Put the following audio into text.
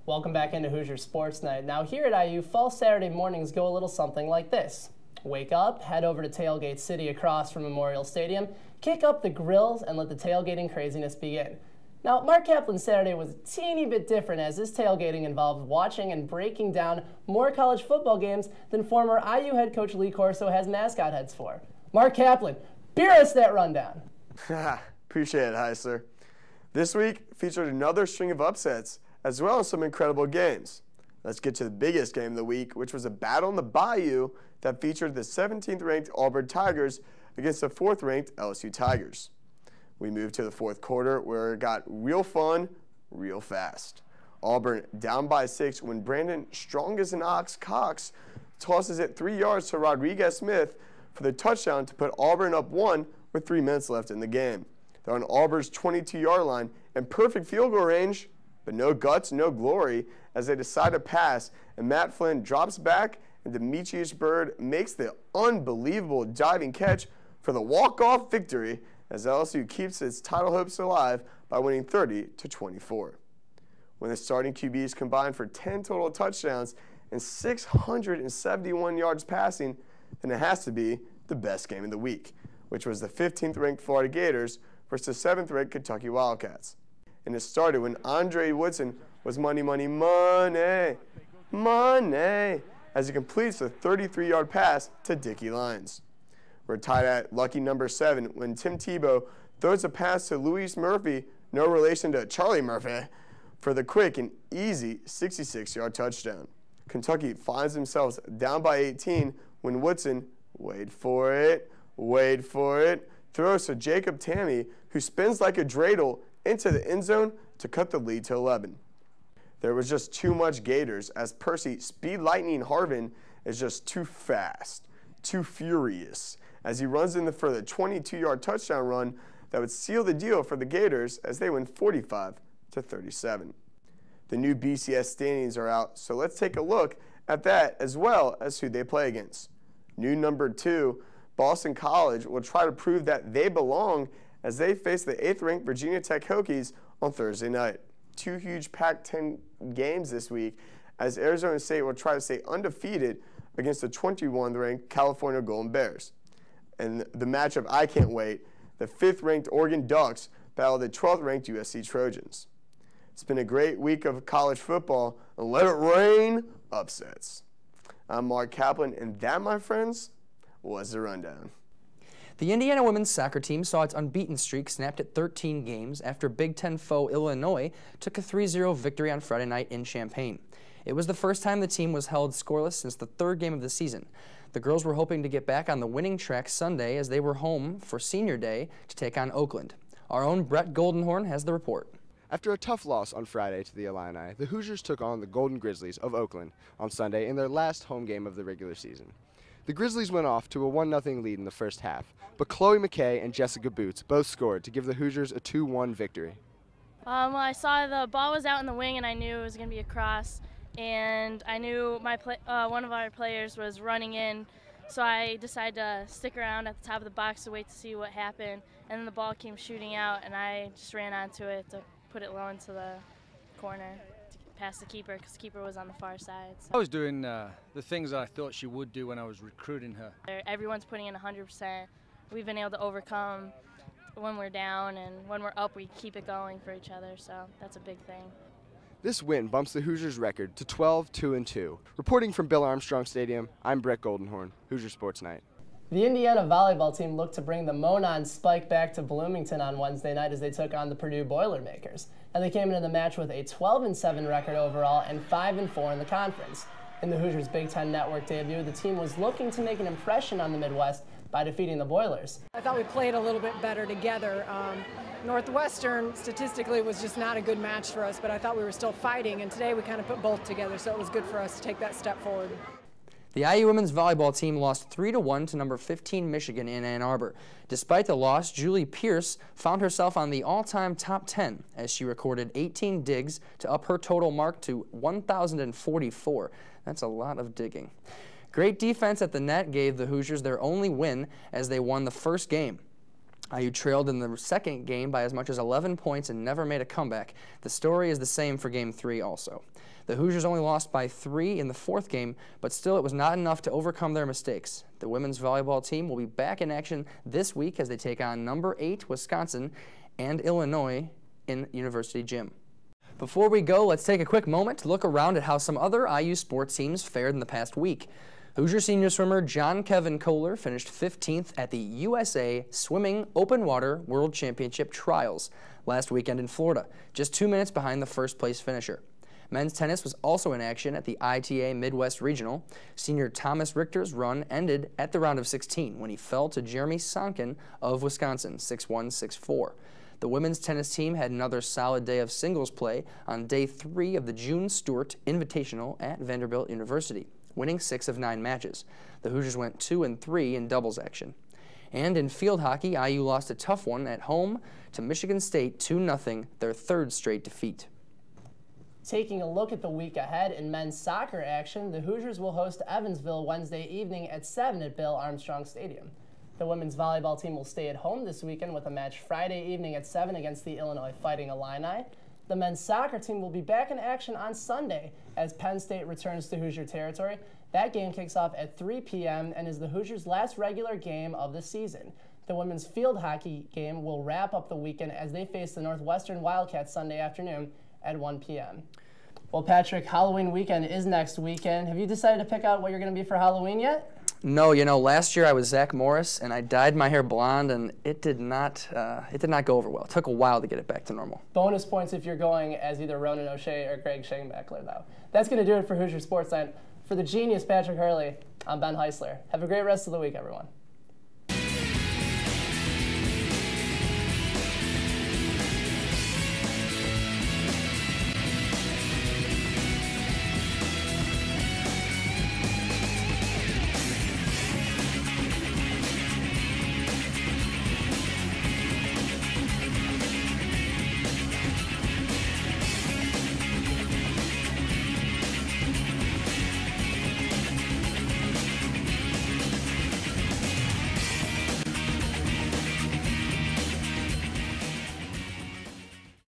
Welcome back into Hoosier Sports Night. Now here at IU, fall Saturday mornings go a little something like this. Wake up, head over to Tailgate City across from Memorial Stadium, kick up the grills, and let the tailgating craziness begin. Now, Mark Kaplan's Saturday was a teeny bit different as his tailgating involved watching and breaking down more college football games than former IU head coach Lee Corso has mascot heads for. Mark Kaplan, beer us that rundown. Appreciate it, Heisler. This week featured another string of upsets, as well as some incredible games. Let's get to the biggest game of the week, which was a battle in the Bayou that featured the 17th-ranked Auburn Tigers against the 4th-ranked LSU Tigers. We moved to the fourth quarter, where it got real fun, real fast. Auburn down by 6 when Brandon Strong as an Ox Cox tosses it 3 yards to Rodriguez Smith for the touchdown to put Auburn up 1 with 3 minutes left in the game. They're on Auburn's 22-yard line and perfect field goal range, but no guts, no glory, as they decide to pass, and Matt Flynn drops back, and Demetrius Byrd makes the unbelievable diving catch for the walk-off victory, as LSU keeps its title hopes alive by winning 30-24. When the starting QBs combined for 10 total touchdowns and 671 yards passing, then it has to be the best game of the week, which was the 15th-ranked Florida Gators versus the 7th-ranked Kentucky Wildcats. And it started when Andre Woodson was money, as he completes a 33-yard pass to Dickie Lyons. We're tied at lucky number 7 when Tim Tebow throws a pass to Luis Murphy, no relation to Charlie Murphy, for the quick and easy 66-yard touchdown. Kentucky finds themselves down by 18 when Woodson, wait for it, throws to Jacob Tamme, who spins like a dreidel into the end zone to cut the lead to 11. There was just too much Gators, as Percy Speed Lightning Harvin is just too fast, too furious, as he runs in for the 22-yard touchdown run that would seal the deal for the Gators as they win 45-37. The new BCS standings are out, so let's take a look at that as well as who they play against. New number 2, Boston College, will try to prove that they belong as they face the 8th-ranked Virginia Tech Hokies on Thursday night. 2 huge Pac-10 games this week, as Arizona State will try to stay undefeated against the 21st-ranked California Golden Bears. And the matchup I can't wait, the 5th-ranked Oregon Ducks battle the 12th-ranked USC Trojans. It's been a great week of college football, and let it rain upsets. I'm Mark Kaplan, and that, my friends, was the rundown. The Indiana women's soccer team saw its unbeaten streak snapped at 13 games after Big Ten foe Illinois took a 3-0 victory on Friday night in Champaign. It was the first time the team was held scoreless since the 3rd game of the season. The girls were hoping to get back on the winning track Sunday as they were home for Senior Day to take on Oakland. Our own Brett Goldenhorn has the report. After a tough loss on Friday to the Illini, the Hoosiers took on the Golden Grizzlies of Oakland on Sunday in their last home game of the regular season. The Grizzlies went off to a 1-0 lead in the first half, but Chloe McKay and Jessica Boots both scored to give the Hoosiers a 2-1 victory. Well, I saw the ball was out in the wing, and I knew it was going to be a cross, and I knew one of our players was running in, so I decided to stick around at the top of the box to wait to see what happened, and then the ball came shooting out, and I just ran onto it to put it low into the corner past the keeper, because the keeper was on the far side. So. I was doing the things that I thought she would do when I was recruiting her. Everyone's putting in 100%. We've been able to overcome when we're down, and when we're up, we keep it going for each other, so that's a big thing. This win bumps the Hoosiers' record to 12-2-2. Reporting from Bill Armstrong Stadium, I'm Brett Goldenhorn, Hoosier Sports Night. The Indiana volleyball team looked to bring the Monon Spike back to Bloomington on Wednesday night as they took on the Purdue Boilermakers. And they came into the match with a 12-7 record overall and 5-4 in the conference. In the Hoosiers Big Ten Network debut, the team was looking to make an impression on the Midwest by defeating the Boilers. I thought we played a little bit better together. Northwestern statistically was just not a good match for us, but I thought we were still fighting, and today we kind of put both together, so it was good for us to take that step forward. The IU women's volleyball team lost 3-1 to number 15 Michigan in Ann Arbor. Despite the loss, Julie Pierce found herself on the all-time top 10 as she recorded 18 digs to up her total mark to 1,044. That's a lot of digging. Great defense at the net gave the Hoosiers their only win as they won the first game. IU trailed in the second game by as much as 11 points and never made a comeback. The story is the same for Game 3 also. The Hoosiers only lost by 3 in the 4th game, but still it was not enough to overcome their mistakes. The women's volleyball team will be back in action this week as they take on number 8 Wisconsin and Illinois in University Gym. Before we go, let's take a quick moment to look around at how some other IU sports teams fared in the past week. Hoosier senior swimmer John Kevin Kohler finished 15th at the USA Swimming Open Water World Championship Trials last weekend in Florida, just 2 minutes behind the first-place finisher. Men's tennis was also in action at the ITA Midwest Regional. Senior Thomas Richter's run ended at the round of 16 when he fell to Jeremy Sonkin of Wisconsin, 6-1, 6-4. The women's tennis team had another solid day of singles play on day 3 of the June Stewart Invitational at Vanderbilt University, winning 6 of 9 matches. The Hoosiers went 2-3 in doubles action. And in field hockey, IU lost a tough one at home to Michigan State 2-0, their 3rd straight defeat. Taking a look at the week ahead in men's soccer action, the Hoosiers will host Evansville Wednesday evening at 7 at Bill Armstrong Stadium. The women's volleyball team will stay at home this weekend with a match Friday evening at 7 against the Illinois Fighting Illini. The men's soccer team will be back in action on Sunday as Penn State returns to Hoosier territory. That game kicks off at 3 p.m. and is the Hoosiers' last regular game of the season. The women's field hockey game will wrap up the weekend as they face the Northwestern Wildcats Sunday afternoon at 1 p.m. Well, Patrick, Halloween weekend is next weekend. Have you decided to pick out what you're going to be for Halloween yet? No, you know, last year I was Zach Morris, and I dyed my hair blonde, and it did not go over well. It took a while to get it back to normal. Bonus points if you're going as either Ronan O'Shea or Greg Schoenbeckler, though. That's going to do it for Hoosier Sports Night. For the genius Patrick Hurley, I'm Ben Heisler. Have a great rest of the week, everyone.